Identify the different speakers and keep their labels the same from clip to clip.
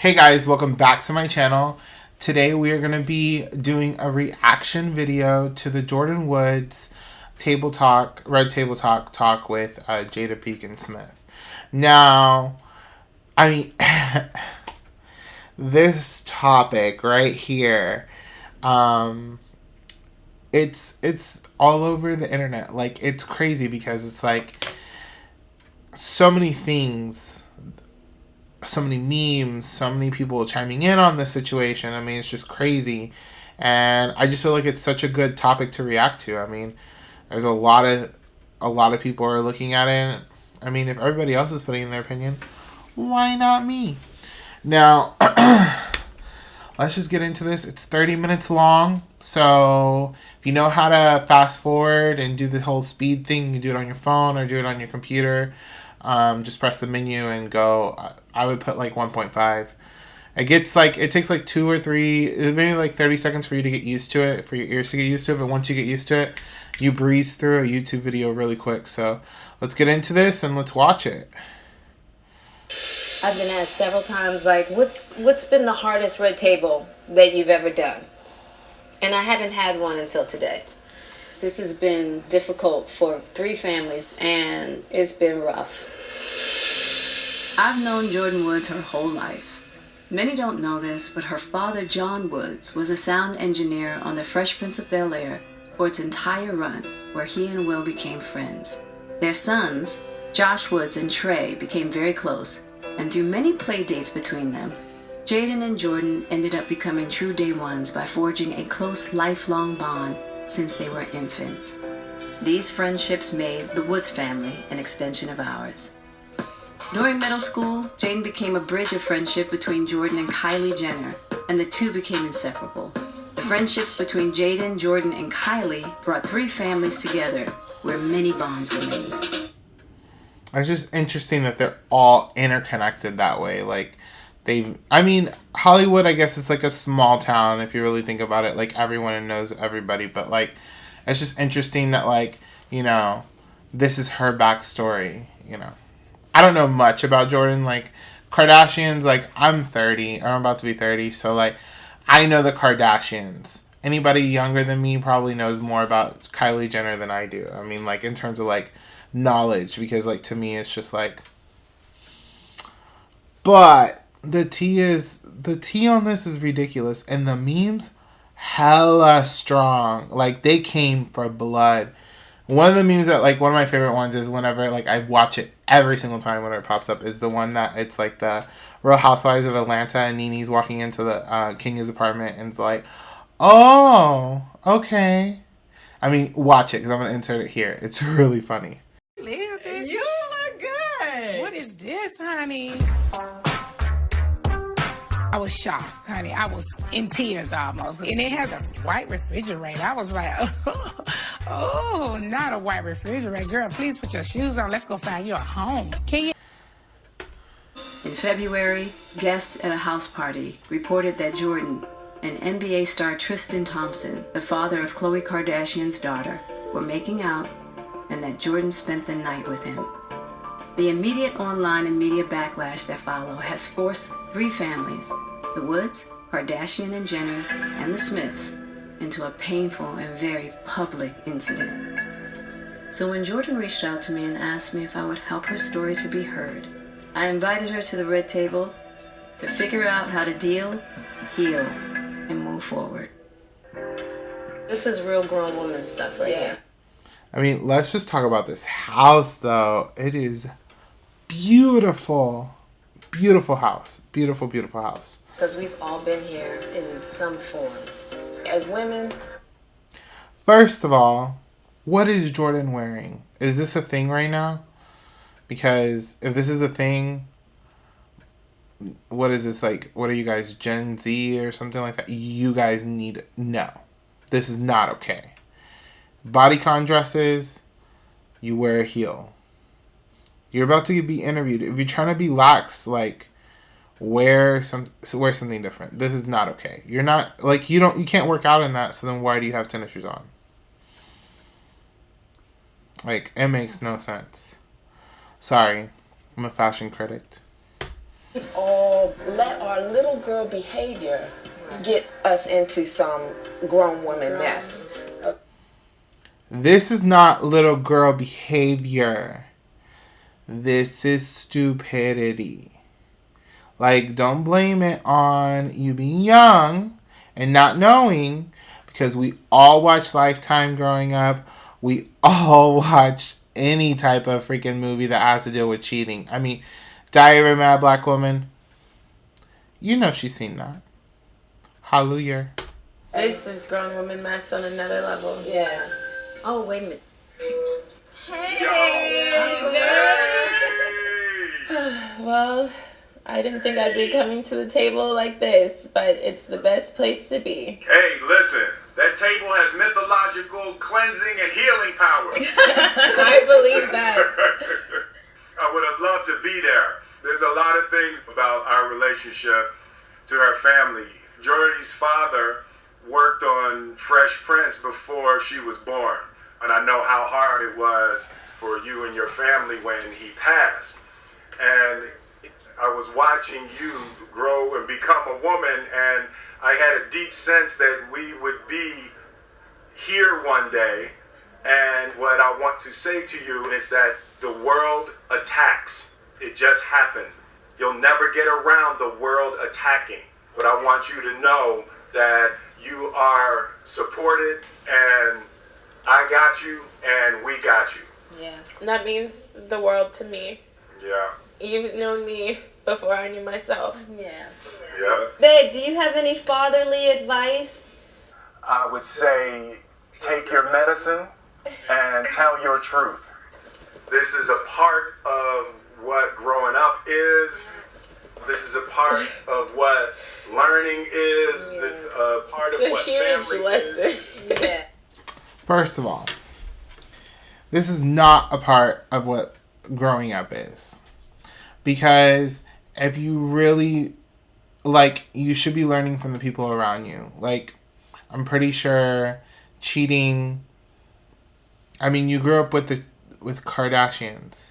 Speaker 1: Hey guys, welcome back to my channel. Today we are going to be doing a reaction video to the Jordyn Woods Red Table Talk with Jada Pinkett Smith. Now, I mean, this topic right here, it's all over the internet. Like, it's crazy because it's like so many things, so many memes, so many people chiming in on this situation. I mean, it's just crazy. And I just feel like it's such a good topic to react to. I mean, there's a lot of people are looking at it. I mean, if everybody else is putting in their opinion, why not me? Now, let's just get into this. It's 30 minutes long. So if you know how to fast forward and do the whole speed thing, you can do it on your phone or do it on your computer. Just press the menu and go. I would put like 1.5. It takes like 2 or 3, maybe like 30 seconds for you to get used to it, for your ears to get used to it. But once you get used to it, you breeze through a YouTube video really quick. So let's get into this and let's watch it.
Speaker 2: I've been asked several times, like, what's been the hardest red table that you've ever done? And I haven't had one until today. This has been difficult for 3 families, and it's been rough.
Speaker 3: I've known Jordyn Woods her whole life. Many don't know this, but her father, John Woods, was a sound engineer on The Fresh Prince of Bel-Air for its entire run, where he and Will became friends. Their sons, Josh Woods and Trey, became very close, and through many play dates between them, Jaden and Jordyn ended up becoming true day ones by forging a close, lifelong bond since they were infants. These friendships made the Woods family an extension of ours. During middle school, Jaden became a bridge of friendship between Jordyn and Kylie Jenner, and the two became inseparable. The friendships between Jaden, Jordyn, and Kylie brought 3 families together, where many bonds were made.
Speaker 1: It's just interesting that they're all interconnected that way. Like, Hollywood, I guess it's like a small town if you really think about it. Like, everyone knows everybody, but like, it's just interesting that, like, this is her backstory. I don't know much about Jordyn. Like, Kardashians, like, I'm 30, or I'm about to be 30, so like, I know the Kardashians. Anybody younger than me probably knows more about Kylie Jenner than I do. I mean, like, in terms of like knowledge, because like, to me it's just like, but the tea on this is ridiculous, and the memes hella strong. Like, they came for blood. One of the memes that, like, one of my favorite ones is whenever, like, I watch it every single time when it pops up, is the one that it's like the Real Housewives of Atlanta and Nene's walking into the King's apartment and it's like, oh, okay. I mean, watch it because I'm going to insert it here. It's really funny.
Speaker 4: You look good.
Speaker 5: What is this, honey? I was shocked, honey. I was in tears almost. And it has a white refrigerator. I was like, oh, not a white refrigerator. Girl, please put your shoes on. Let's go find you a home. Can you?
Speaker 3: In February, guests at a house party reported that Jordyn and NBA star Tristan Thompson, the father of Khloe Kardashian's daughter, were making out, and that Jordyn spent the night with him. The immediate online and media backlash that followed has forced 3 families, the Woods, Kardashian and Jenners, and the Smiths, into a painful and very public incident. So when Jordyn reached out to me and asked me if I would help her story to be heard, I invited her to the red table to figure out how to deal, heal, and move forward.
Speaker 2: This is real grown woman stuff right here.
Speaker 1: I mean, let's just talk about this house, though. It is beautiful. Beautiful house. Beautiful, beautiful house.
Speaker 2: Because we've all been here in some form. As women.
Speaker 1: First of all, what is Jordyn wearing? Is this a thing right now? Because if this is a thing, what is this, like? What are you guys, Gen Z or something like that? You guys need... No. This is not okay. Bodycon dresses, you wear a heel. You're about to be interviewed. If you're trying to be lax, like, wear something different. This is not okay. You're not, like, you can't work out in that, so then why do you have tennis shoes on? Like, it makes no sense. Sorry, I'm a fashion critic.
Speaker 6: All let our little girl behavior get us into some grown woman mess.
Speaker 1: This is not little girl behavior. This is stupidity. Like, don't blame it on you being young and not knowing, because we all watched Lifetime growing up. We all watched any type of freaking movie that has to deal with cheating. I mean, Diary of a Mad Black Woman. You know she's seen that. Hallelujah.
Speaker 6: This is grown woman mess on another level.
Speaker 2: Yeah. Oh, wait a minute.
Speaker 6: Well, I didn't think I'd be coming to the table like this, but it's the best place to be.
Speaker 7: Hey, listen. That table has mythological cleansing and healing power.
Speaker 6: I believe that.
Speaker 7: I would have loved to be there. There's a lot of things about our relationship to her family. Jordy's father worked on Fresh Prince before she was born. And I know how hard it was for you and your family when he passed. And I was watching you grow and become a woman, and I had a deep sense that we would be here one day. And what I want to say to you is that the world attacks. It just happens. You'll never get around the world attacking. But I want you to know that you are supported, and I got you, and we got you.
Speaker 6: Yeah. That means the world to me.
Speaker 7: Yeah.
Speaker 6: You've known me before I knew myself.
Speaker 2: Yeah.
Speaker 7: Yeah.
Speaker 2: Babe, do you have any fatherly advice?
Speaker 7: I would say take your medicine and tell your truth. This is a part of what growing up is. This is a part of what learning is. A part of what family is.
Speaker 2: Yeah.
Speaker 1: First of all, this is not a part of what growing up is. Because if you really, like, you should be learning from the people around you. Like, I'm pretty sure cheating, I mean, you grew up with Kardashians.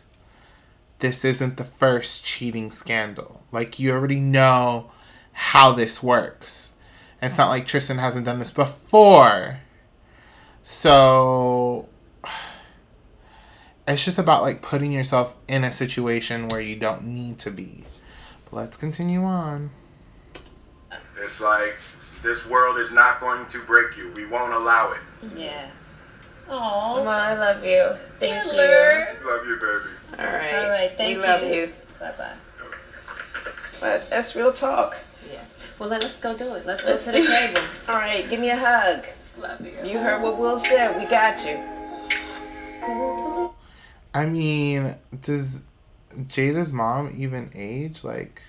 Speaker 1: This isn't the first cheating scandal. Like, you already know how this works. And it's not like Tristan hasn't done this before. So it's just about, like, putting yourself in a situation where you don't need to be. But let's continue on.
Speaker 7: It's like, this world is not going to break you. We won't allow it.
Speaker 2: Yeah.
Speaker 6: Mom, I love you. Thank you.
Speaker 7: Love you, baby.
Speaker 6: All right.
Speaker 2: All right, thank
Speaker 6: we
Speaker 2: you.
Speaker 6: love you.
Speaker 2: Bye-bye.
Speaker 6: But that's real talk.
Speaker 2: Yeah. Well, let's go do it. Let's
Speaker 6: Let's
Speaker 2: go to the
Speaker 6: do it.
Speaker 2: table.
Speaker 6: All right, give me a hug.
Speaker 2: Love you.
Speaker 6: You heard what Will said. We got you.
Speaker 1: I mean, does Jada's mom even age? Like,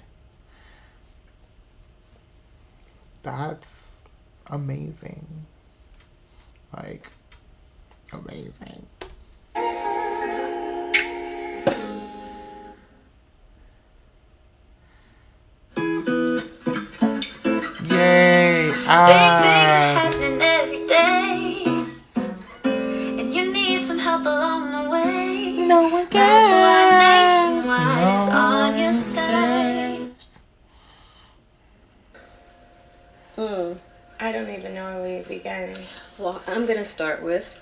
Speaker 1: that's amazing. Like, amazing. Yay!
Speaker 8: Big things are happening every day, and you need some help along the way.
Speaker 1: No one cares.
Speaker 8: That's why Nationwide is
Speaker 1: No
Speaker 8: on your
Speaker 1: one
Speaker 8: side.
Speaker 6: I don't even know where we began.
Speaker 2: Well, I'm going to start with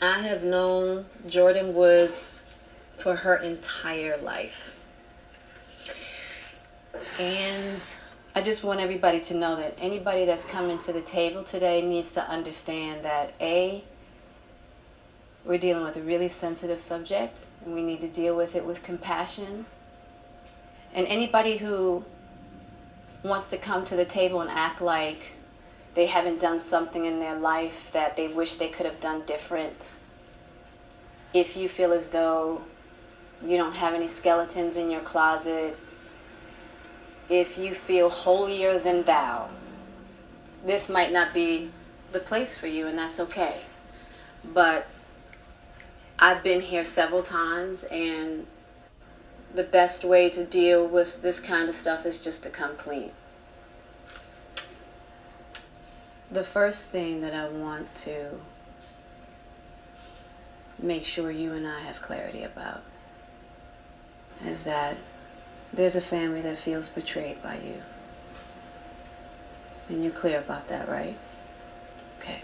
Speaker 2: I have known Jordyn Woods for her entire life. And I just want everybody to know that anybody that's coming to the table today needs to understand that A, we're dealing with a really sensitive subject, and we need to deal with it with compassion. And anybody who wants to come to the table and act like they haven't done something in their life that they wish they could have done different, if you feel as though you don't have any skeletons in your closet, if you feel holier than thou, this might not be the place for you, and that's okay. But I've been here several times, and the best way to deal with this kind of stuff is just to come clean. The first thing that I want to make sure you and I have clarity about is that There's a family that feels betrayed by you. And you're clear about that, right? Okay.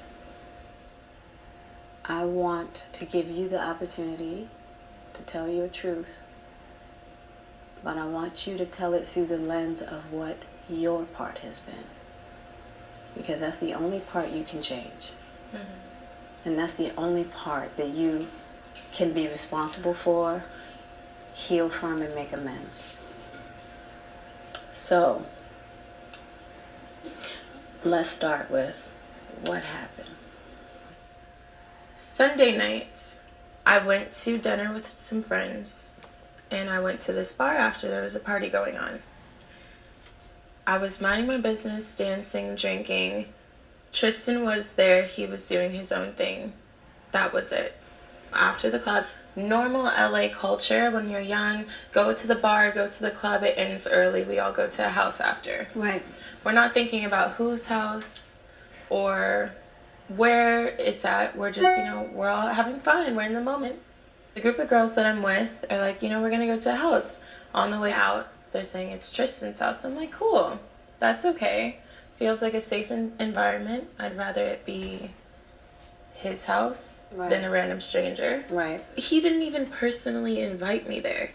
Speaker 2: I want to give you the opportunity to tell your truth, but I want you to tell it through the lens of what your part has been. Because that's the only part you can change. Mm-hmm. And that's the only part that you can be responsible for, heal from, and make amends. So, let's start with what happened.
Speaker 6: Sunday night, I went to dinner with some friends, and I went to this bar after. There was a party going on. I was minding my business, dancing, drinking. Tristan was there. He was doing his own thing. That was it. After the club, normal LA culture, when you're young, go to the bar, go to the club, it ends early. We all go to a house after.
Speaker 2: Right.
Speaker 6: We're not thinking about whose house or where it's at. We're just, we're all having fun. We're in the moment. The group of girls that I'm with are like, we're going to go to a house. On the way out, they're saying it's Tristan's house. I'm like, cool. That's okay. Feels like a safe environment. I'd rather it be his house than a random stranger.
Speaker 2: Right.
Speaker 6: He didn't even personally invite me there.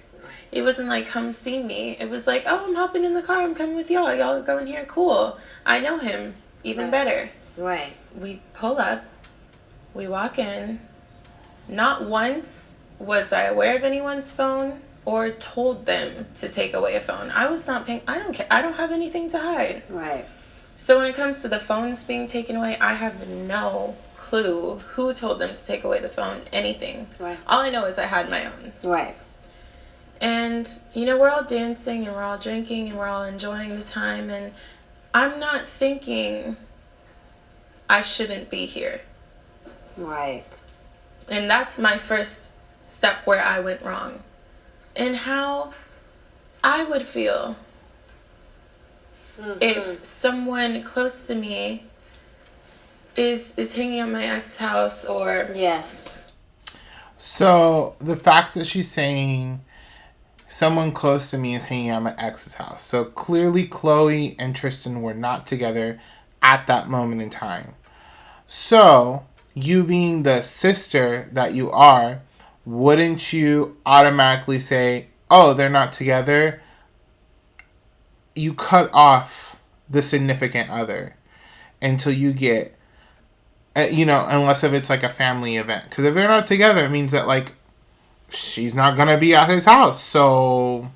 Speaker 6: It wasn't like, come see me. It was like, oh, I'm hopping in the car. I'm coming with y'all. Y'all go in here. Cool. I know him even better.
Speaker 2: Right.
Speaker 6: We pull up. We walk in. Not once was I aware of anyone's phone or told them to take away a phone. I was not paying. I don't care. I don't have anything to hide.
Speaker 2: Right.
Speaker 6: So when it comes to the phones being taken away, I have no clue who told them to take away the phone, anything.
Speaker 2: Right.
Speaker 6: All I know is I had my own.
Speaker 2: Right.
Speaker 6: And, we're all dancing and we're all drinking and we're all enjoying the time. And I'm not thinking I shouldn't be here.
Speaker 2: Right.
Speaker 6: And that's my first step where I went wrong. And how I would feel if someone close to me is hanging at my ex's house or...
Speaker 2: Yes.
Speaker 1: So the fact that she's saying someone close to me is hanging at my ex's house. So clearly Chloe and Tristan were not together at that moment in time. So you being the sister that you are, wouldn't you automatically say, oh, they're not together? You cut off the significant other until you get, unless if it's like a family event. Because if they're not together, it means that, like, she's not going to be at his house. So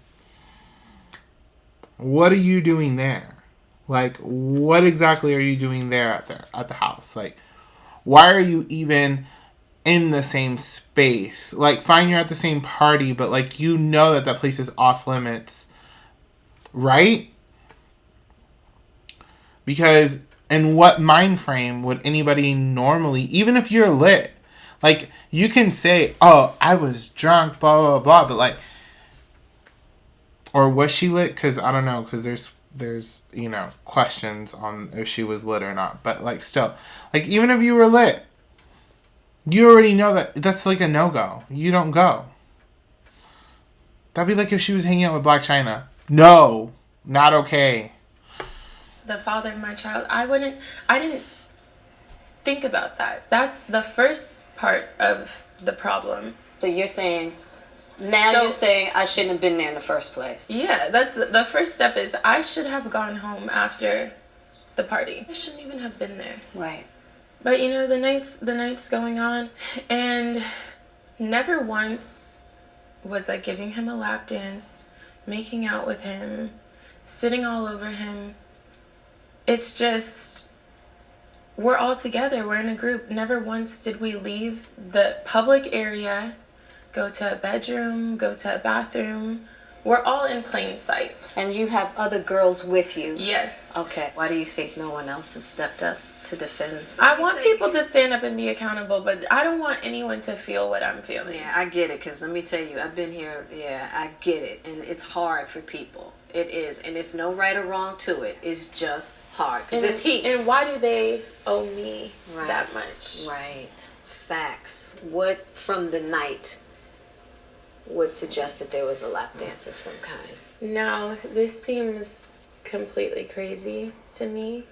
Speaker 1: what are you doing there? Like, what exactly are you doing there at the house? Like, why are you even in the same space? Like, fine, you're at the same party, but, like, that place is off limits. Right? Because in what mind frame would anybody normally, even if you're lit, like, you can say, oh, I was drunk, blah, blah, blah, but, like, or was she lit? Because I don't know, because there's questions on if she was lit or not. But, like, still, like, even if you were lit, you already know that that's, like, a no-go. You don't go. That'd be like if she was hanging out with Black China. No, not okay.
Speaker 6: The father of my child, I didn't think about that. That's the first part of the problem.
Speaker 2: So you're saying, you're saying I shouldn't have been there in the first place.
Speaker 6: Yeah, that's the first step is I should have gone home after the party. I shouldn't even have been there.
Speaker 2: Right.
Speaker 6: But the nights going on, and never once was I giving him a lap dance, making out with him, sitting all over him. It's just, we're all together. We're in a group. Never once did we leave the public area, go to a bedroom, go to a bathroom. We're all in plain sight.
Speaker 2: And you have other girls with you?
Speaker 6: Yes.
Speaker 2: Okay. Why do you think no one else has stepped up to defend?
Speaker 6: I want people to stand up and be accountable, but I don't want anyone to feel what I'm feeling.
Speaker 2: Yeah, I get it, because let me tell you, I've been here. Yeah, I get it. And it's hard for people. It is. And it's no right or wrong to it. It's just hard, because it's heat.
Speaker 6: And why do they owe me that much?
Speaker 2: Right. Facts. What from the night would suggest that there was a lap dance of some kind.
Speaker 6: Now, this seems completely crazy to me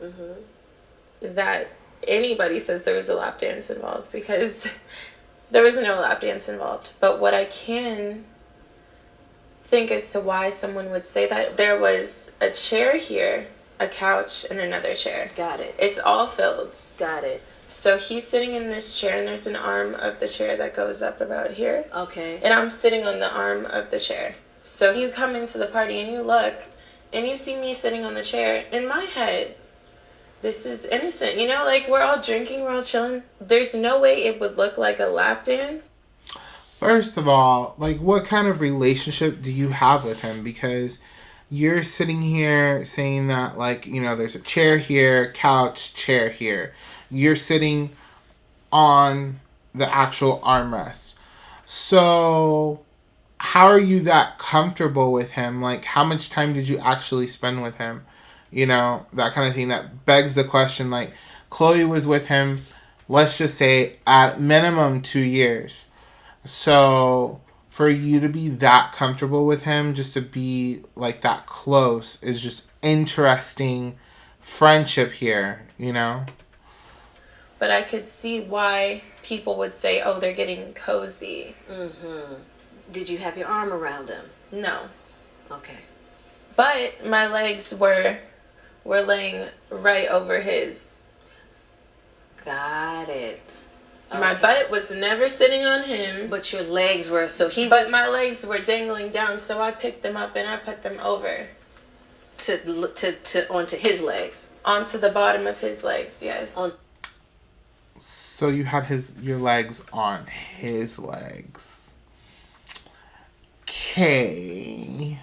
Speaker 6: that anybody says there was a lap dance involved, because there was no lap dance involved. But what I can think as to why someone would say that, there was a chair here, a couch, and another chair.
Speaker 2: Got it.
Speaker 6: It's all filled.
Speaker 2: Got it.
Speaker 6: So he's sitting in this chair, and there's an arm of the chair that goes up about here.
Speaker 2: Okay.
Speaker 6: And I'm sitting on the arm of the chair. So you come into the party and you look, and you see me sitting on the chair. In my head, this is innocent. You know, like, we're all drinking, we're all chilling. There's no way it would look like a lap dance.
Speaker 1: First of all, like, what kind of relationship do you have with him? Because you're sitting here saying that, like, you know, there's a chair here, couch, chair here. You're sitting on the actual armrest. So how are you that comfortable with him? Like, how much time did you actually spend with him? You know, that kind of thing. That begs the question, like, Chloe was with him, let's just say, at minimum 2 years. So for you to be that comfortable with him, just to be, like, that close, is just interesting friendship here, you know?
Speaker 6: But I could see why people would say, oh, they're getting cozy.
Speaker 2: Did you have your arm around him?
Speaker 6: No.
Speaker 2: Okay.
Speaker 6: But my legs were laying right over his.
Speaker 2: Got it.
Speaker 6: My butt was never sitting on him.
Speaker 2: But your legs were,
Speaker 6: But my legs were dangling down, so I picked them up and I put them over.
Speaker 2: Onto his legs.
Speaker 6: Onto the bottom of his legs, yes.
Speaker 1: So you had your legs on his legs. Okay.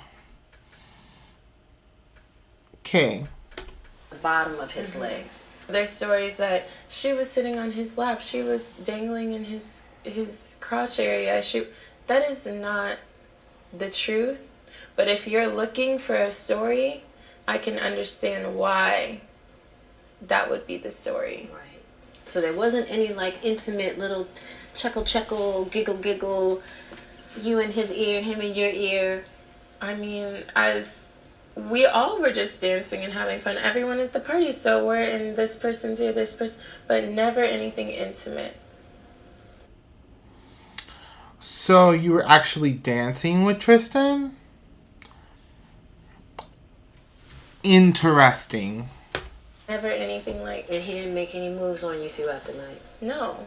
Speaker 2: The bottom of his legs.
Speaker 6: There's stories that she was sitting on his lap. She was dangling in his crotch area. That is not the truth. But if you're looking for a story, I can understand why that would be the story.
Speaker 2: Right. So there wasn't any, like, intimate little chuckle, giggle, you in his ear, him in your ear.
Speaker 6: I mean, as we all were just dancing and having fun, everyone at the party, so we're in this person's ear, this person, but never anything intimate.
Speaker 1: So you were actually dancing with Tristan? Interesting.
Speaker 6: Never anything like...
Speaker 2: And he didn't make any moves on you throughout the night?
Speaker 6: No.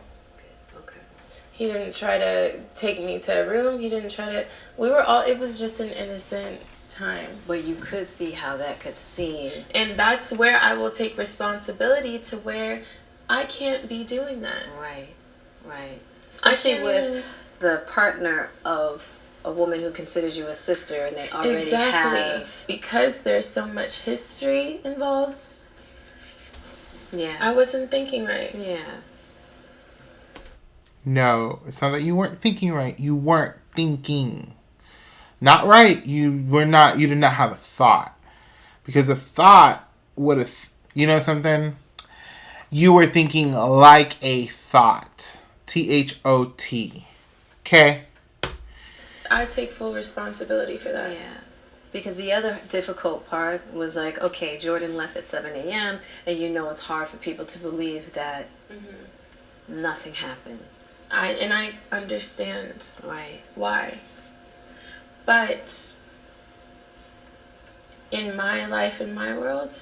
Speaker 2: Okay.
Speaker 6: He didn't try to take me to a room. He didn't try to... It was just an innocent time.
Speaker 2: But you could see how that could seem.
Speaker 6: And that's where I will take responsibility, to where I can't be doing that.
Speaker 2: Right. Especially with the partner of a woman who considers you a sister, and they already have...
Speaker 6: Because there's so much history involved.
Speaker 2: Yeah.
Speaker 6: I wasn't thinking right.
Speaker 2: Yeah.
Speaker 1: No, it's not that you weren't thinking right. You weren't thinking. Not right. You did not have a thought. Because a thought would have, you know something? You were thinking like a thought. THOT. Okay?
Speaker 6: I take full responsibility for that.
Speaker 2: Yeah. Because the other difficult part was, like, okay, Jordyn left at 7 a.m. and you know it's hard for people to believe that nothing happened.
Speaker 6: I understand why. But in my life, in my world,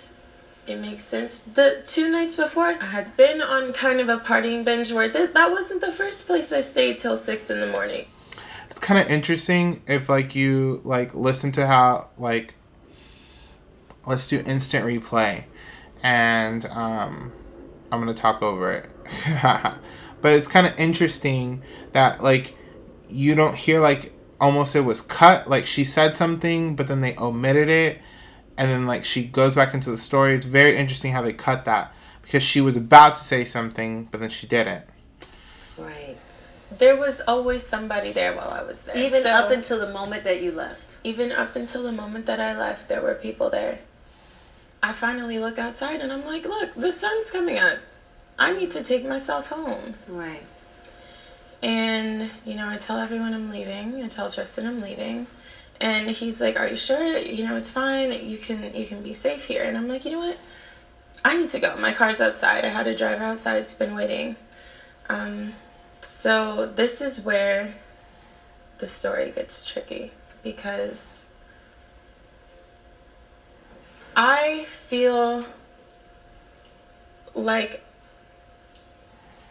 Speaker 6: it makes sense. The 2 nights before, I had been on kind of a partying binge where that wasn't the first place I stayed till 6 in the morning.
Speaker 1: It's kind of interesting if, like, you, like, listen to how, like, let's do instant replay, and I'm gonna talk over it. But it's kind of interesting that, like, you don't hear, like, almost it was cut, like she said something but then they omitted it, and then, like, she goes back into the story. It's very interesting how they cut that, because she was about to say something but then she didn't.
Speaker 2: Right.
Speaker 6: There was always somebody there while I was there.
Speaker 2: Even up until the moment that you left.
Speaker 6: Even up until the moment that I left, there were people there. I finally look outside and I'm like, look, the sun's coming up. I need to take myself home.
Speaker 2: Right.
Speaker 6: And, you know, I tell everyone I'm leaving. I tell Tristan I'm leaving. And he's like, are you sure? You know, it's fine. You can be safe here. And I'm like, you know what? I need to go. My car's outside. I had a driver outside. It's been waiting. So this is where the story gets tricky, because I feel like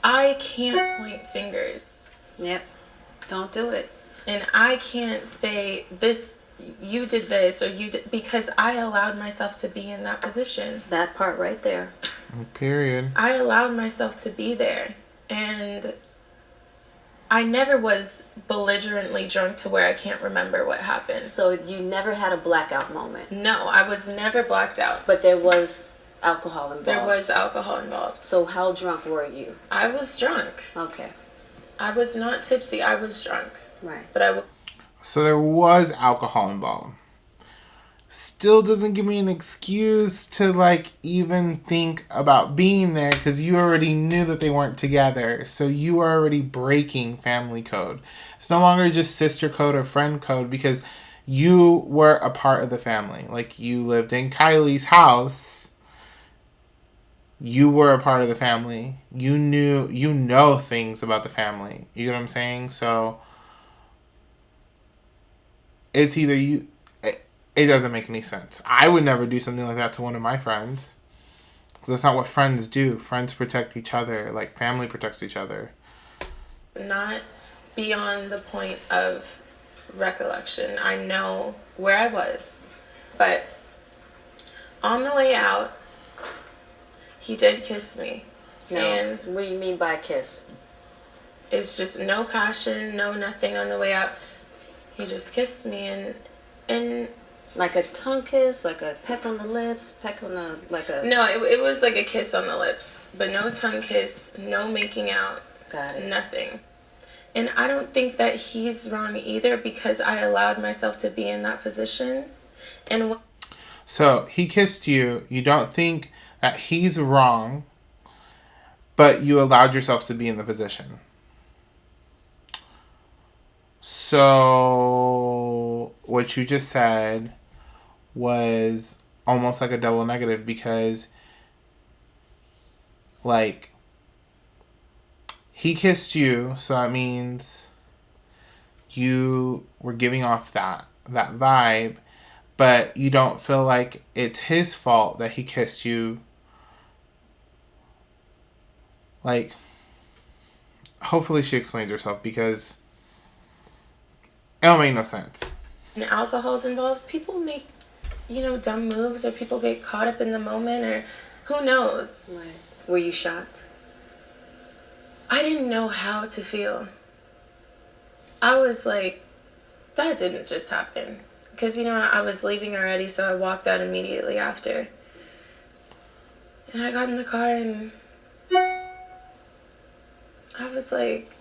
Speaker 6: I can't point fingers.
Speaker 2: Yep. Don't do it.
Speaker 6: And I can't say this, you did this, or you did, because I allowed myself to be in that position.
Speaker 2: That part right there.
Speaker 1: Period.
Speaker 6: I allowed myself to be there. And I never was belligerently drunk to where I can't remember what happened.
Speaker 2: So you never had a blackout moment?
Speaker 6: No, I was never blacked out.
Speaker 2: But there was alcohol involved?
Speaker 6: There was alcohol involved.
Speaker 2: So how drunk were you?
Speaker 6: I was drunk.
Speaker 2: Okay.
Speaker 6: I was not tipsy. I was drunk.
Speaker 2: Right.
Speaker 6: But
Speaker 1: So there was alcohol involved. Still doesn't give me an excuse to, like, even think about being there, because you already knew that they weren't together. So you are already breaking family code. It's no longer just sister code or friend code, because you were a part of the family. Like, you lived in Kylie's house. You were a part of the family. You know things about the family. You get what I'm saying? So it's either you... It doesn't make any sense. I would never do something like that to one of my friends. Because that's not what friends do. Friends protect each other. Like, family protects each other.
Speaker 6: not beyond the point of recollection. I know where I was. But on the way out, he did kiss me.
Speaker 2: No.
Speaker 6: And
Speaker 2: what do you mean by kiss?
Speaker 6: it's just no passion, no nothing on the way out. He just kissed me and
Speaker 2: Like a tongue kiss, like a peck on the lips, peck on the, like a...
Speaker 6: no, it was like a kiss on the lips, but no tongue kiss, no making out.
Speaker 2: Got it.
Speaker 6: Nothing. And I don't think that he's wrong either, because I allowed myself to be in that position. And
Speaker 1: So he kissed you. You don't think that he's wrong, but you allowed yourself to be in the position. So what you just said was almost like a double negative, because, like, he kissed you, so that means you were giving off that vibe, but you don't feel like it's his fault that he kissed you. Like, hopefully she explains herself, because it don't make no sense.
Speaker 6: when alcohol's involved, people make, dumb moves, or people get caught up in the moment, or who knows.
Speaker 2: Right. Were you shocked?
Speaker 6: I didn't know how to feel. I was like, that didn't just happen. Because, I was leaving already, so I walked out immediately after. And I got in the car, and I was like,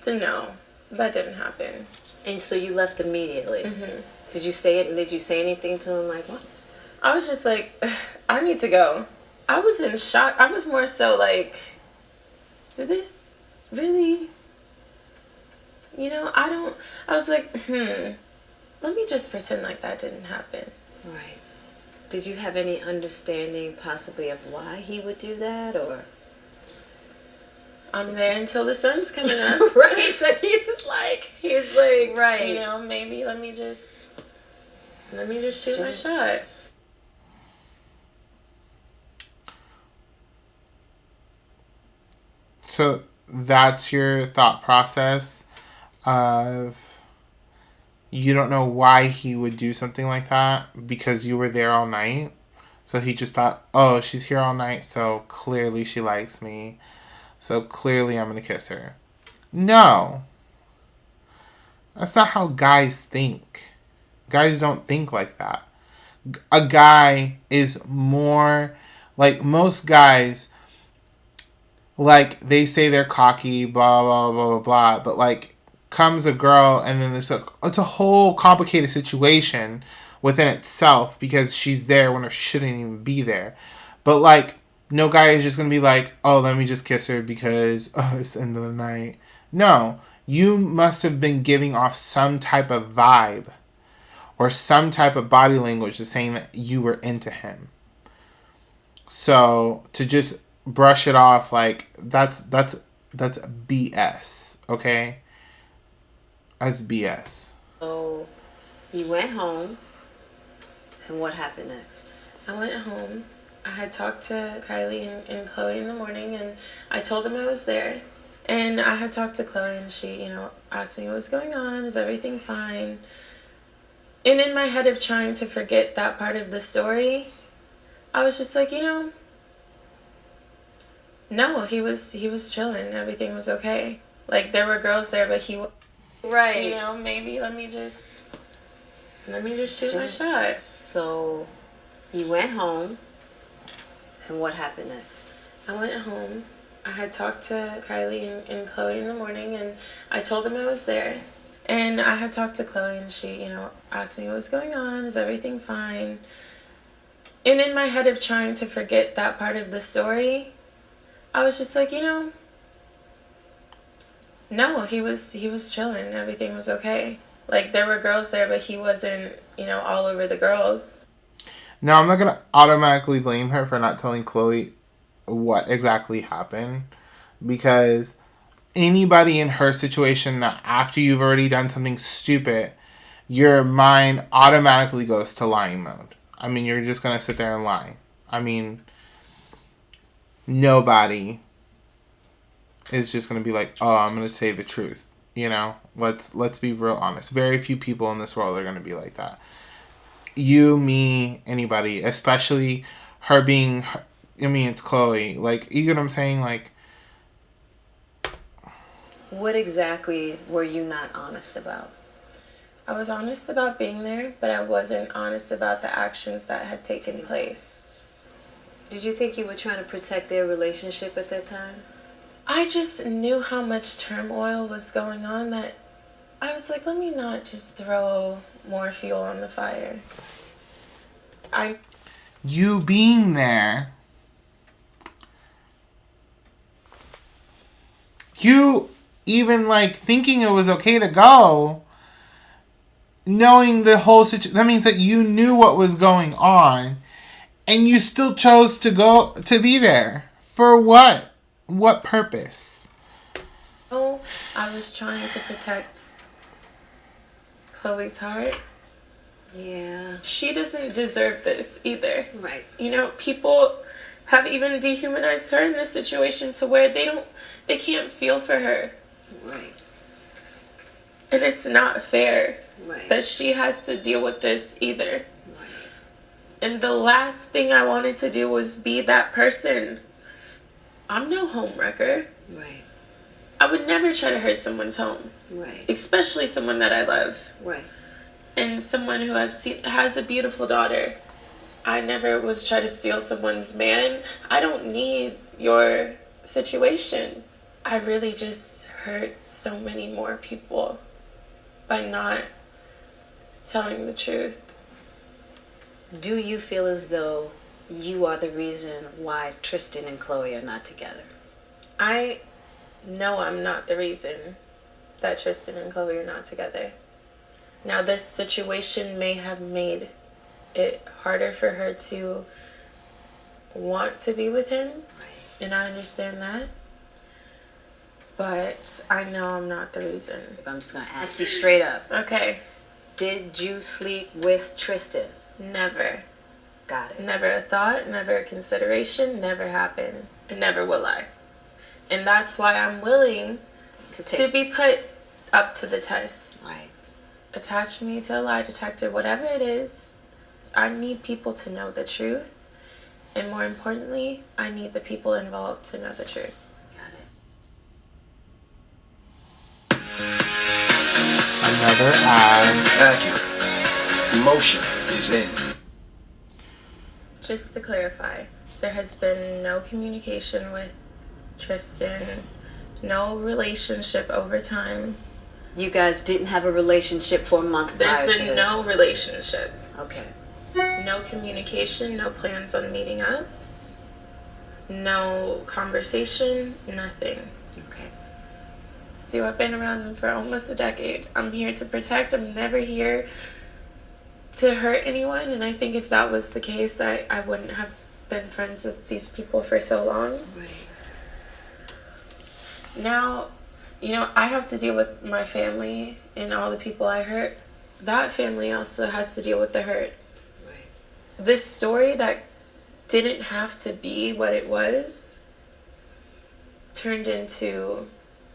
Speaker 6: no, that didn't happen.
Speaker 2: And so you left immediately.
Speaker 6: Mm-hmm.
Speaker 2: Did you say it? Did you say anything to him like what?
Speaker 6: I was just like, I need to go. I was in shock. I was more so like, did this really, I was like, let me just pretend like that didn't happen.
Speaker 2: Right. Did you have any understanding possibly of why he would do that, or?
Speaker 6: I'm there until the sun's coming up.
Speaker 2: Right. So he's like,
Speaker 6: right. Maybe let me just shoot my shot.
Speaker 1: So that's your thought process of, you don't know why he would do something like that because you were there all night. So he just thought, oh, she's here all night, so clearly she likes me. So clearly I'm going to kiss her. No. That's not how guys think. Guys don't think like that. A guy is more, like, most guys, like, they say they're cocky, blah, blah, blah, blah, blah, but, like, comes a girl, and then it's a whole complicated situation within itself, because she's there when she shouldn't even be there. But, like, no guy is just going to be like, oh, let me just kiss her because, oh, it's the end of the night. No, you must have been giving off some type of vibe or some type of body language to saying that you were into him. So to just brush it off like that's BS, okay? That's BS.
Speaker 2: So you went home, and what happened next?
Speaker 6: I went home. I had talked to Kylie and Chloe in the morning, and I told them I was there. And I had talked to Chloe, and she, asked me what was going on. Is everything fine? And in my head of trying to forget that part of the story, I was just like, no, he was chilling. Everything was okay. Like, there were girls there, but he,
Speaker 2: Right.
Speaker 6: maybe let me just shoot my shot.
Speaker 2: So you went home, and what happened next?
Speaker 6: I went home. I had talked to Kylie and Chloe in the morning, and I told them I was there. And I had talked to Chloe, and she, asked me what was going on. Is everything fine? And in my head of trying to forget that part of the story, I was just like, no, he was chilling. Everything was okay. Like, there were girls there, but he wasn't, all over the girls.
Speaker 1: Now, I'm not going to automatically blame her for not telling Chloe what exactly happened, because anybody in her situation that after you've already done something stupid, your mind automatically goes to lying mode. I mean, you're just going to sit there and lie. I mean, nobody is just going to be like, oh, I'm going to say the truth. Let's be real honest. Very few people in this world are going to be like that. You, me, anybody, especially her being, it's Chloe. Like, you get what I'm saying? Like,
Speaker 2: what exactly were you not honest about?
Speaker 6: I was honest about being there, but I wasn't honest about the actions that had taken place.
Speaker 2: Did you think you were trying to protect their relationship at that time?
Speaker 6: I just knew how much turmoil was going on that I was like, let me not just throw more fuel on the fire.
Speaker 1: You being there, you even like thinking it was okay to go, knowing the whole situation, that means that you knew what was going on, and you still chose to go, to be there. For what? What purpose?
Speaker 6: Oh, I was trying to protect Chloe's heart.
Speaker 2: Yeah.
Speaker 6: She doesn't deserve this either.
Speaker 2: Right.
Speaker 6: People have even dehumanized her in this situation to where they can't feel for her.
Speaker 2: Right.
Speaker 6: And it's not fair
Speaker 2: Right.
Speaker 6: that she has to deal with this either.
Speaker 2: Right.
Speaker 6: And the last thing I wanted to do was be that person. I'm no homewrecker.
Speaker 2: Right.
Speaker 6: I would never try to hurt someone's home.
Speaker 2: Right.
Speaker 6: Especially someone that I love.
Speaker 2: Right.
Speaker 6: And someone who I've seen has a beautiful daughter. I never would try to steal someone's man. I don't need your situation. I really just hurt so many more people by not telling the truth.
Speaker 2: Do you feel as though you are the reason why Tristan and Chloe are not together?
Speaker 6: I know I'm not the reason that Tristan and Chloe are not together. Now, this situation may have made it harder for her to want to be with him, and I understand that. But I know I'm not the reason.
Speaker 2: I'm just going to ask you straight up.
Speaker 6: Okay.
Speaker 2: Did you sleep with Tristan?
Speaker 6: Never.
Speaker 2: Got it.
Speaker 6: Never a thought, never a consideration, never happened, and never will I. And that's why I'm willing to be put up to the test.
Speaker 2: Right.
Speaker 6: Attach me to a lie detector, whatever it is. I need people to know the truth. And more importantly, I need the people involved to know the truth.
Speaker 2: Got it.
Speaker 1: Another ad.
Speaker 9: Accurate. Emotion is in.
Speaker 6: Just to clarify, there has been no communication with Tristan, no relationship over time.
Speaker 2: You guys didn't have a relationship for a month prior to
Speaker 6: There's
Speaker 2: this?
Speaker 6: been no relationship.
Speaker 2: Okay.
Speaker 6: No communication, no plans on meeting up, no conversation, nothing.
Speaker 2: Okay.
Speaker 6: I've been around them for almost a decade. I'm here to protect. I'm never here to hurt anyone. And I think if that was the case, I wouldn't have been friends with these people for so long.
Speaker 2: Right.
Speaker 6: Now, I have to deal with my family and all the people I hurt. That family also has to deal with the hurt.
Speaker 2: Right.
Speaker 6: This story that didn't have to be what it was turned into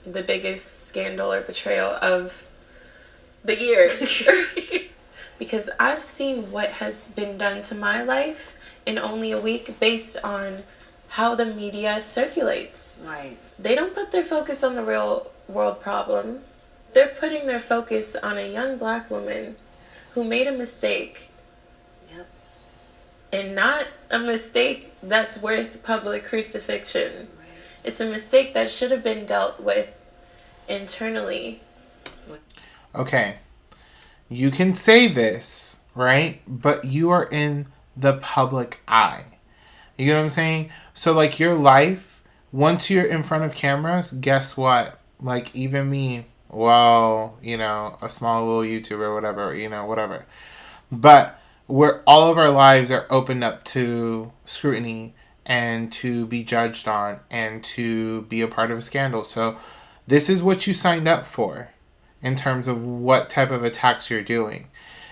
Speaker 6: the biggest scandal or betrayal of the year. Because I've seen what has been done to my life in only a week based on how the media circulates.
Speaker 2: Right.
Speaker 6: They don't put their focus on the real world problems. They're putting their focus on a young black woman who made a mistake.
Speaker 2: Yep.
Speaker 6: And not a mistake that's worth public crucifixion.
Speaker 2: Right.
Speaker 6: It's a mistake that should have been dealt with internally.
Speaker 1: Okay. You can say this, right? But you are in the public eye. You know what I'm saying? So, like, your life, once you're in front of cameras, guess what? Like, even me, well, a small little YouTuber, whatever, whatever. But all of our lives are opened up to scrutiny and to be judged on and to be a part of a scandal. So, this is what you signed up for in terms of what type of attacks you're doing.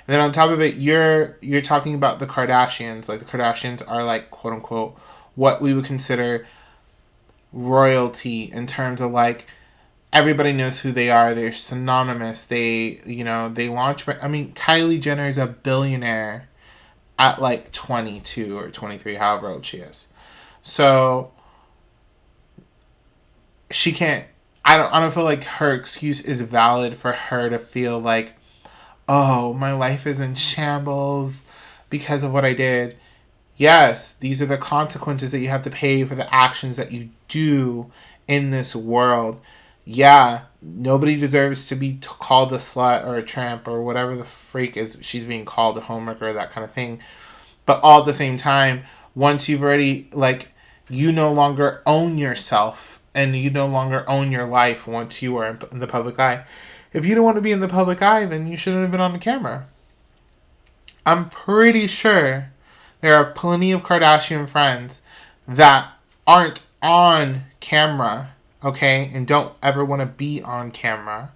Speaker 1: And then on top of it, you're talking about the Kardashians. Like, the Kardashians are, like, quote unquote, what we would consider royalty in terms of, like, everybody knows who they are. They're synonymous. They launch. I mean, Kylie Jenner is a billionaire at, like, 22 or 23, however old she is. So she can't. I don't feel like her excuse is valid for her to feel like, oh, my life is in shambles because of what I did. Yes, these are the consequences that you have to pay for the actions that you do in this world. Yeah, nobody deserves to be called a slut or a tramp or whatever the freak is she's being called, a homewrecker, that kind of thing. But all at the same time, once you've already, like, you no longer own yourself and you no longer own your life once you are in the public eye. If you don't want to be in the public eye, then you shouldn't have been on the camera. I'm pretty sure there are plenty of Kardashian friends that aren't on camera, okay, and don't ever want to be on camera,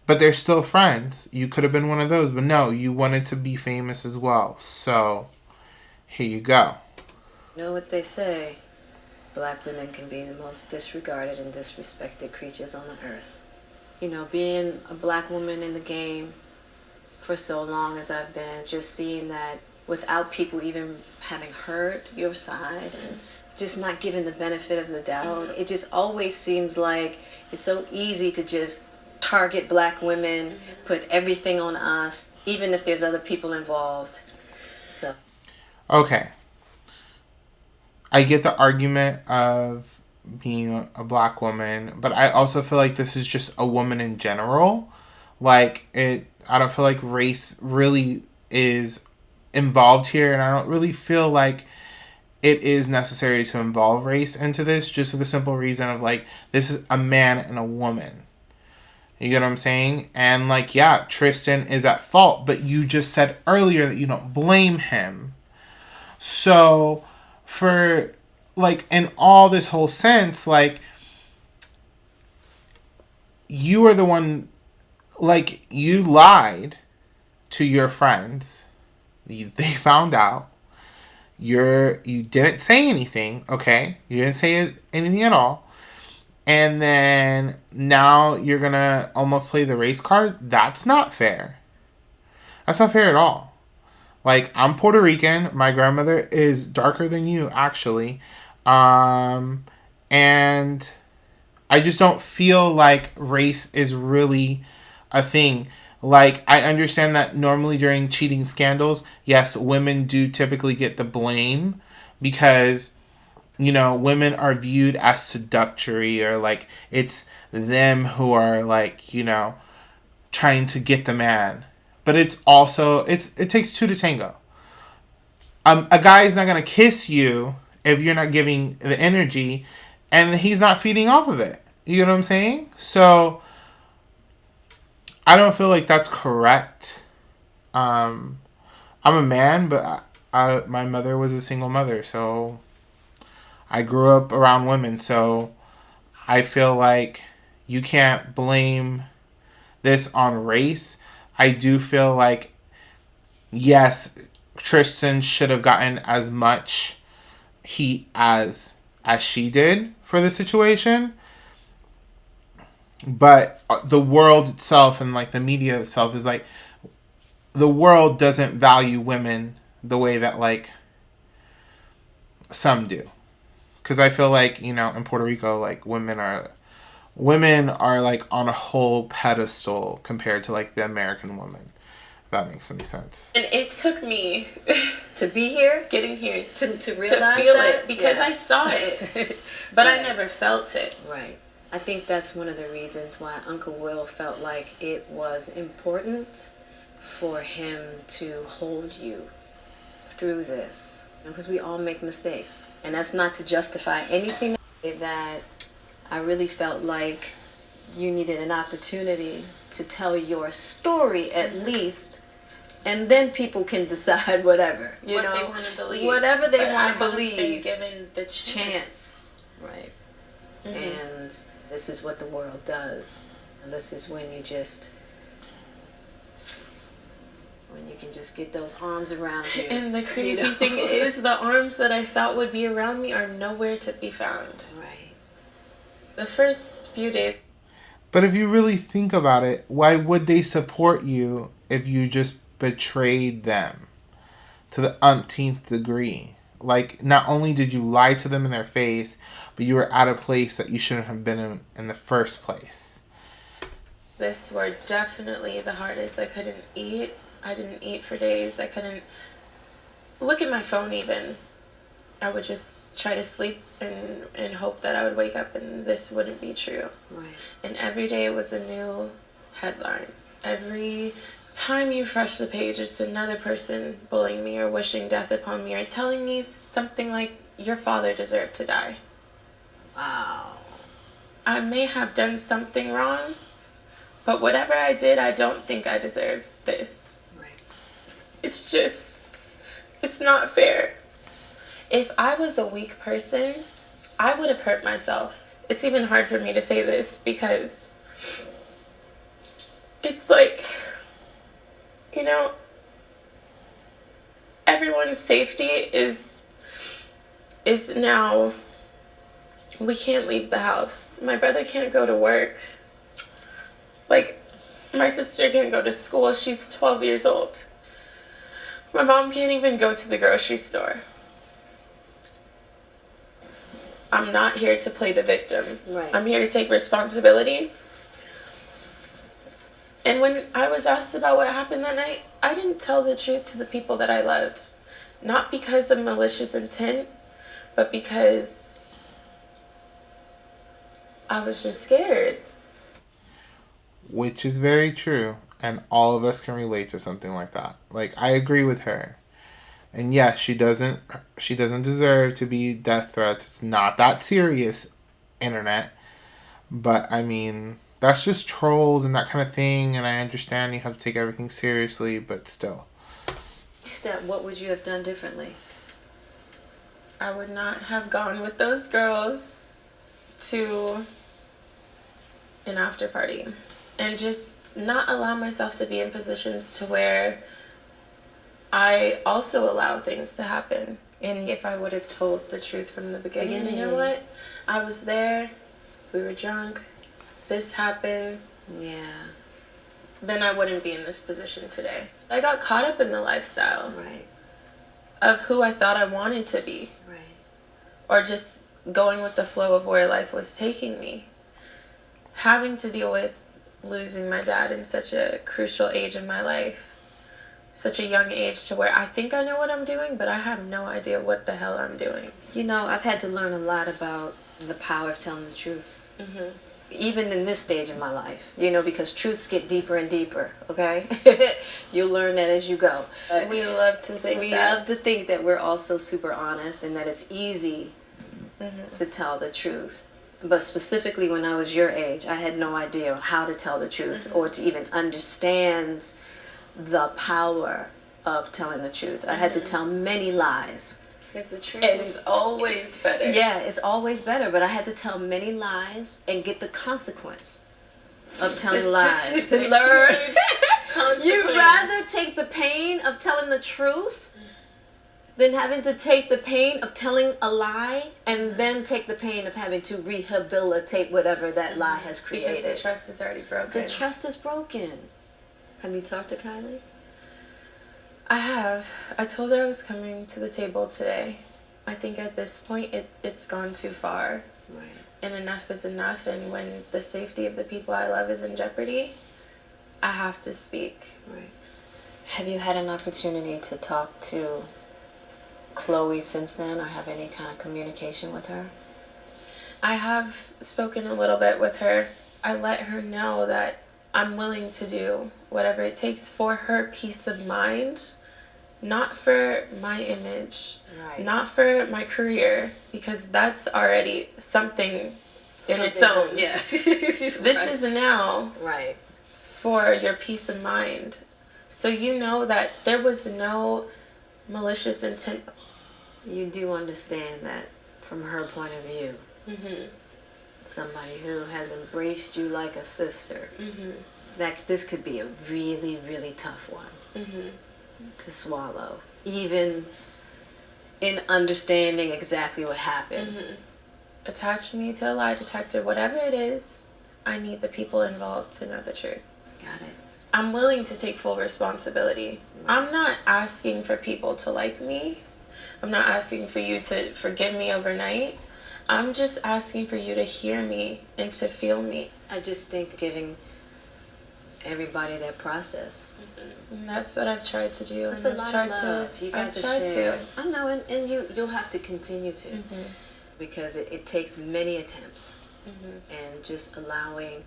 Speaker 1: but they're still friends. You could have been one of those, but no, you wanted to be famous as well. So, here you go.
Speaker 2: You know what they say? Black women can be the most disregarded and disrespected creatures on the earth. Being a black woman in the game for so long as I've been, just seeing that without people even having heard your side and just not giving the benefit of the doubt, it just always seems like it's so easy to just target black women, put everything on us, even if there's other people involved. So.
Speaker 1: Okay. I get the argument of being a black woman, but I also feel like this is just a woman in general. Like, I don't feel like race really is involved here, and I don't really feel like it is necessary to involve race into this, just for the simple reason of, like, this is a man and a woman. You get what I'm saying? And, like, yeah, Tristan is at fault, but you just said earlier that you don't blame him. So, for, like, in all this whole sense, like, you are the one, like, you lied to your friends. They found out. You didn't say anything, okay? You didn't say anything at all. And then now you're going to almost play the race card? That's not fair. That's not fair at all. Like, I'm Puerto Rican. My grandmother is darker than you, actually. And I just don't feel like race is really a thing. Like, I understand that normally during cheating scandals, yes, women do typically get the blame because, women are viewed as seductory, or like it's them who are, like, trying to get the man. But it's also, it takes two to tango. A guy is not going to kiss you if you're not giving the energy, and he's not feeding off of it. You get what I'm saying? So I don't feel like that's correct. I'm a man, but my mother was a single mother, so I grew up around women, so I feel like you can't blame this on race. I do feel like, yes, Tristan should have gotten as much heat as she did for the situation. But the world itself and like the media itself is like, the world doesn't value women the way that like some do. Because I feel like, you know, in Puerto Rico, like women are like on a whole pedestal compared to like the American woman. If that makes any sense.
Speaker 6: And it took me
Speaker 2: To be here,
Speaker 6: getting here
Speaker 2: to realize
Speaker 6: to feel
Speaker 2: that,
Speaker 6: it, because I saw it, but I never felt it.
Speaker 2: Right. I think that's one of the reasons why Uncle Will felt like it was important for him to hold you through this. Because we all make mistakes. And that's not to justify anything. That I really felt like you needed an opportunity to tell your story at least. And then people can decide whatever.
Speaker 6: What they want to believe.
Speaker 2: Whatever they
Speaker 6: But
Speaker 2: want to
Speaker 6: I haven't
Speaker 2: believe.
Speaker 6: been given the
Speaker 2: Chance. Right. And this is what the world does. And this is when you can just get those arms around you.
Speaker 6: And the crazy thing is, the arms that I thought would be around me are nowhere to be found.
Speaker 2: Right.
Speaker 6: The first few days.
Speaker 1: But if you really think about it, why would they support you if you just betrayed them to the umpteenth degree? Like, not only did you lie to them in their face, but you were at a place that you shouldn't have been in the first place.
Speaker 6: This were definitely the hardest. I couldn't eat. I didn't eat for days. I couldn't look at my phone even. I would just try to sleep and hope that I would wake up and this wouldn't be true.
Speaker 2: Right.
Speaker 6: And every day it was a new headline. Every time you refresh the page, it's another person bullying me or wishing death upon me or telling me something like, your father deserved to die.
Speaker 2: Wow.
Speaker 6: I may have done something wrong, but whatever I did, I don't think I deserve this.
Speaker 2: Right.
Speaker 6: It's just, it's not fair. If I was a weak person, I would have hurt myself. It's even hard for me to say this because it's like, you know, everyone's safety is now, we can't leave the house. My brother can't go to work. Like, my sister can't go to school. She's 12 years old. My mom can't even go to the grocery store. I'm not here to play the victim.
Speaker 2: Right.
Speaker 6: I'm here to take responsibility. And when I was asked about what happened that night, I didn't tell the truth to the people that I loved. Not because of malicious intent, but because I was just scared.
Speaker 1: Which is very true. And all of us can relate to something like that. Like, I agree with her. And yes, she doesn't deserve to be death threats. It's not that serious, internet. But, I mean, that's just trolls and that kind of thing. And I understand you have to take everything seriously, but still.
Speaker 2: Step, what would you have done differently?
Speaker 6: I would not have gone with those girls to an after party. And just not allow myself to be in positions to where I also allow things to happen. And if I would have told the truth from the beginning, you know what? I was there, we were drunk, this happened.
Speaker 2: Yeah.
Speaker 6: Then I wouldn't be in this position today. I got caught up in the lifestyle.
Speaker 2: Right.
Speaker 6: Of who I thought I wanted to be.
Speaker 2: Right.
Speaker 6: Or just going with the flow of where life was taking me. Having to deal with losing my dad in such a crucial age in my life. Such a young age to where I think I know what I'm doing, but I have no idea what the hell I'm doing.
Speaker 2: You know, I've had to learn a lot about the power of telling the truth. Mm-hmm. Even in this stage of my life, you know, because truths get deeper and deeper, okay? You'll learn that as you go.
Speaker 6: We love to think
Speaker 2: that we're also super honest and that it's easy to tell the truth. But specifically when I was your age, I had no idea how to tell the truth or to even understand the power of telling the truth. I had to tell many lies.
Speaker 6: Because the truth is always better.
Speaker 2: Yeah, it's always better, but I had to tell many lies and get the consequence of telling lies to learn. You'd rather take the pain of telling the truth than having to take the pain of telling a lie and then take the pain of having to rehabilitate whatever that lie has created.
Speaker 6: Because the trust is already broken.
Speaker 2: The trust is broken. Have you talked to Kylie?
Speaker 6: I have. I told her I was coming to the table today. I think at this point it's gone too far.
Speaker 2: Right.
Speaker 6: And enough is enough. And when the safety of the people I love is in jeopardy, I have to speak.
Speaker 2: Right. Have you had an opportunity to talk to Chloe since then, or have any kind of communication with her?
Speaker 6: I have spoken a little bit with her. I let her know that I'm willing to do whatever it takes for her peace of mind, not for my image, not for my career, because that's already something in its own.
Speaker 2: Yeah.
Speaker 6: This is now
Speaker 2: right
Speaker 6: for your peace of mind. So you know that there was no malicious intent.
Speaker 2: You do understand that from her point of view.
Speaker 6: Mm-hmm.
Speaker 2: Somebody who has embraced you like a sister.
Speaker 6: Mm-hmm.
Speaker 2: That this could be a really, really tough one to swallow. Even in understanding exactly what happened.
Speaker 6: Attach me to a lie detector, whatever it is, I need the people involved to know the truth.
Speaker 2: Got it.
Speaker 6: I'm willing to take full responsibility. I'm not asking for people to like me. I'm not asking for you to forgive me overnight. I'm just asking for you to hear me and to feel me.
Speaker 2: I just think giving everybody their process.
Speaker 6: And that's what I've tried to do.
Speaker 2: It's a lot of love. You guys have shared. I know, and you'll have to continue to. Because it takes many attempts. And just allowing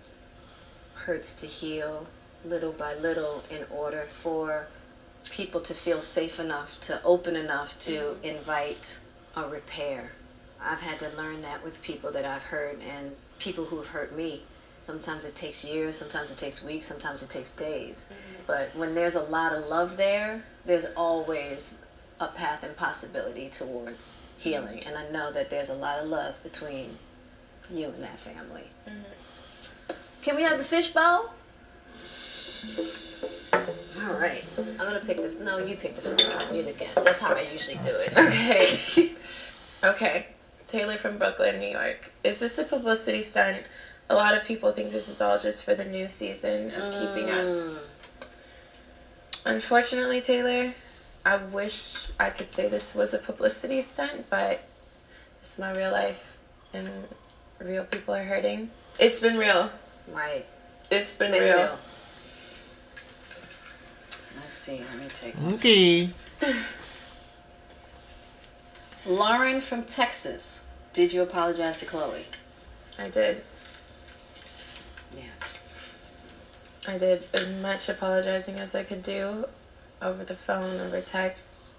Speaker 2: hurts to heal little by little in order for people to feel safe enough, to open enough to invite a repair. I've had to learn that with people that I've hurt and people who have hurt me. Sometimes it takes years, sometimes it takes weeks, sometimes it takes days. But when there's a lot of love there, there's always a path and possibility towards healing. And I know that there's a lot of love between you and that family. Can we have the fishbowl? All right. I'm going to pick you pick the fishbowl. You're the guest. That's how I usually do it.
Speaker 6: Okay. Okay. Taylor from Brooklyn, New York. Is this a publicity stunt? A lot of people think this is all just for the new season of Keeping Up. Unfortunately, Taylor, I wish I could say this was a publicity stunt, but it's my real life and real people are hurting. It's been real.
Speaker 2: Right.
Speaker 6: It's been real.
Speaker 2: Let's see. Let me take
Speaker 1: Okay.
Speaker 2: Lauren from Texas. Did you apologize to Chloe?
Speaker 6: I did.
Speaker 2: Yeah.
Speaker 6: I did as much apologizing as I could do over the phone, over text,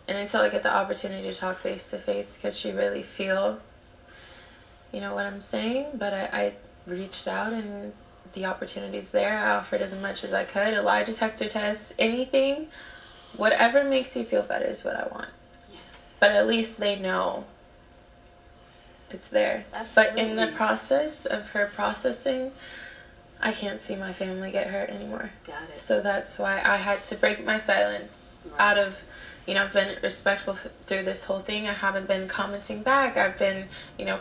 Speaker 6: and until I get the opportunity to talk face to face, could she really feel, what I'm saying? But I reached out and the opportunity's there. I offered as much as I could, a lie detector test, anything, whatever makes you feel better is what I want. Yeah. But at least they know it's there. Absolutely. But in the process of her processing, I can't see my family get hurt anymore.
Speaker 2: Got it.
Speaker 6: So that's why I had to break my silence out of, I've been respectful through this whole thing. I haven't been commenting back. I've been,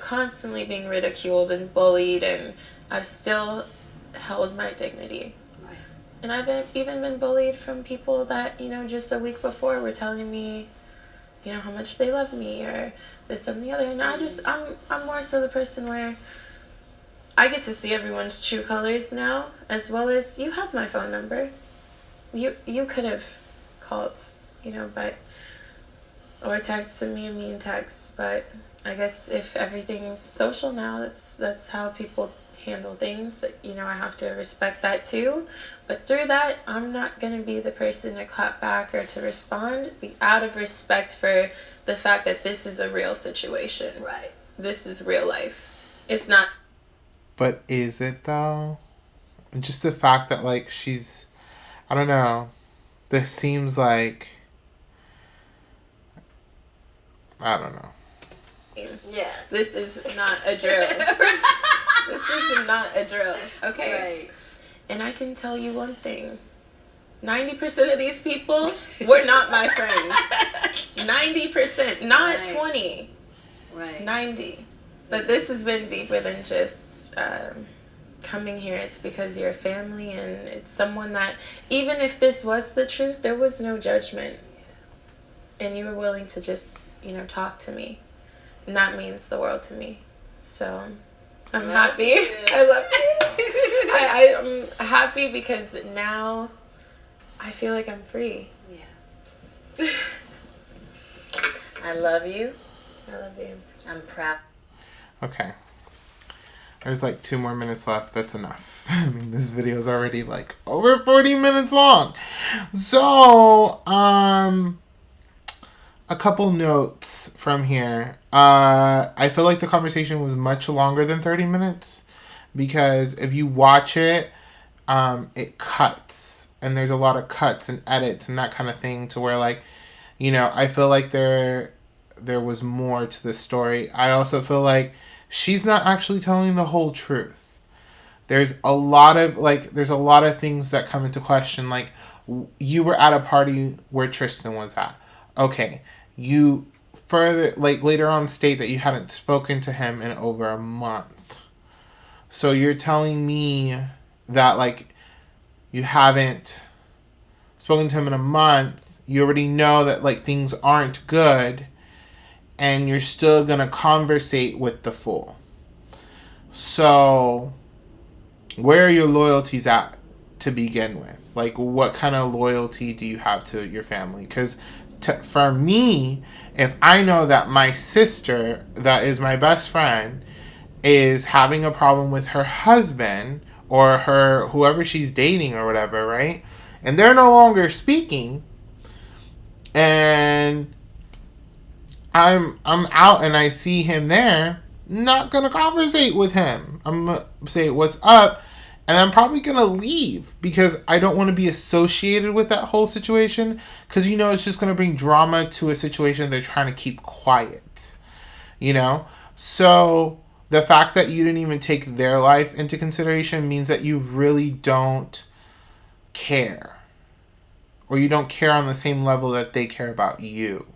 Speaker 6: constantly being ridiculed and bullied, and I've still held my dignity. Right. And I've even been bullied from people that, just a week before were telling me, how much they love me or this and the other. And I'm more so the person where I get to see everyone's true colors now, as well as you have my phone number. You could have called, but or texted me a mean text. But I guess if everything's social now, that's how people handle things. I have to respect that too. But through that, I'm not gonna be the person to clap back or to respond, out of respect for the fact that this is a real situation.
Speaker 2: Right.
Speaker 6: This is real life. It's not.
Speaker 1: But is it though? Just the fact that like she's, I don't know. This seems like, I don't know.
Speaker 6: Yeah. This is not a drill. This is not a drill. Okay.
Speaker 2: Right.
Speaker 6: And I can tell you one thing. 90% of these people were not my friends. 90%, not
Speaker 2: Right.
Speaker 6: 20.
Speaker 2: Right.
Speaker 6: 90. But this has been deeper than just coming here. It's because you're family, and it's someone that, even if this was the truth, there was no judgment. And you were willing to just, talk to me. And that means the world to me. So I'm happy. I love you. I'm happy because now I feel like I'm free.
Speaker 2: Yeah. I love you.
Speaker 6: I love you.
Speaker 2: I'm proud.
Speaker 1: Okay. There's like 2 more minutes left. That's enough. I mean, this video is already like over 40 minutes long. So, a couple notes from here. I feel like the conversation was much longer than 30 minutes because if you watch it, it cuts, and there's a lot of cuts and edits and that kind of thing to where like, I feel like there was more to the story. I also feel like she's not actually telling the whole truth. There's a lot of things that come into question. Like, you were at a party where Tristan was at. Okay, you further, like, later on state that you hadn't spoken to him in over a month. So you're telling me that, like, you haven't spoken to him in a month. You already know that, like, things aren't good, and you're still going to conversate with the fool. So, where are your loyalties at to begin with? Like, what kind of loyalty do you have to your family? Because for me, if I know that my sister, that is my best friend, is having a problem with her husband or her, whoever she's dating or whatever, right? And they're no longer speaking, and I'm out and I see him there, not gonna conversate with him. I'm gonna say what's up, and I'm probably gonna leave because I don't want to be associated with that whole situation, because it's just gonna bring drama to a situation they're trying to keep quiet. So the fact that you didn't even take their life into consideration means that you really don't care, or you don't care on the same level that they care about you.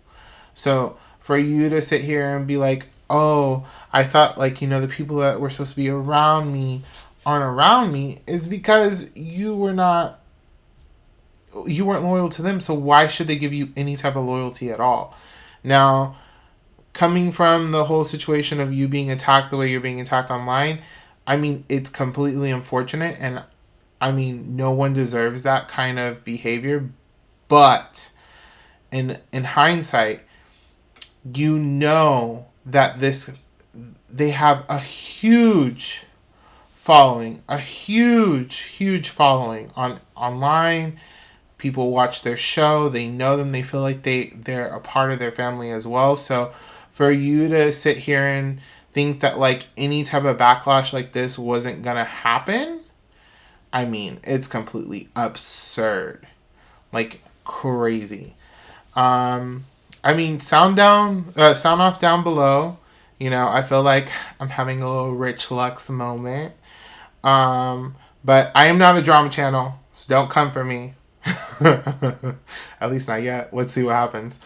Speaker 1: So for you to sit here and be like, oh, I thought, like, the people that were supposed to be around me aren't around me, is because you weren't loyal to them. So why should they give you any type of loyalty at all? Now, coming from the whole situation of you being attacked the way you're being attacked online, I mean, it's completely unfortunate, and I mean, no one deserves that kind of behavior. But in hindsight, that they have a huge following, online. People watch their show, they know them, they feel like they're a part of their family as well. So for you to sit here and think that, like, any type of backlash like this wasn't gonna happen, I mean, it's completely absurd. Like, crazy. I mean, sound off down below. I feel like I'm having a little Rich Lux moment. But I am not a drama channel, so don't come for me. At least not yet. Let's see what happens.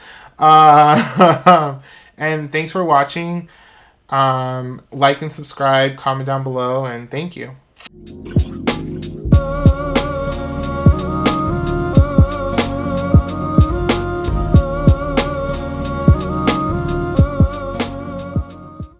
Speaker 1: And thanks for watching. Like and subscribe, comment down below, and thank you.